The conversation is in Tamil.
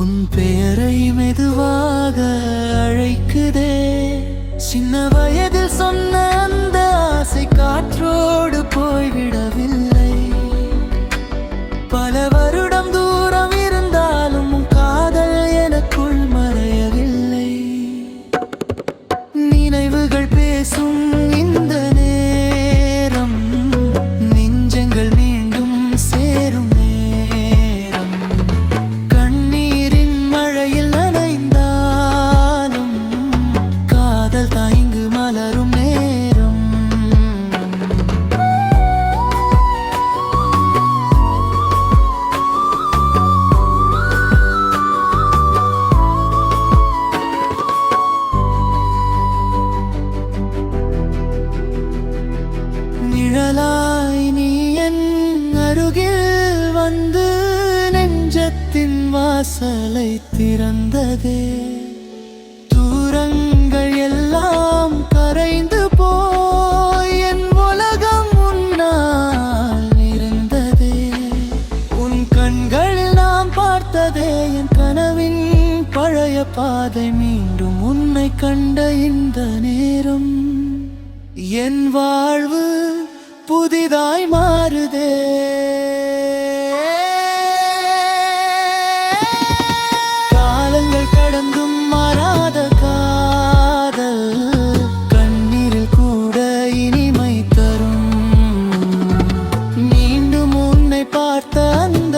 உன் பெயரை மெதுவாக அழைக்குதே. சின்ன வயதில் சொன்ன அந்த ஆசை காற்றோடு போய்விடவில்லை. பல வருடம் தூரம் இருந்தாலும் உன் காதல் எனக்குள் மறையவில்லை. நினைவுகள் பேசும் இந்த நேரம், நெஞ்சங்கள் மீண்டும் சேரும் நேரம். கண்ணீரின் மழையில் நனைந்தாலும் காதல் தாய்ங்கு மலரும் நேரம். நிழலாய் நீ என் அருகில் வந்து நெஞ்சத்தின் வாசலை திறந்ததே. தூரங்கள் எல்லாம் கரைந்து போய் என் உலகம் உன்னால் இருந்ததே. உன் கண்களில் நாம் பார்த்ததே என் கனவின் பழைய பாதை. மீண்டும் உன்னை கண்ட இந்த நேரம் என் வாழ்வு புதிதாய் மாறுதே. காலங்கள் கடந்தும் மாறாத காதல் கண்ணீரில் கூட இனிமை தரும். மீண்டும் உன்னை பார்த்த அந்த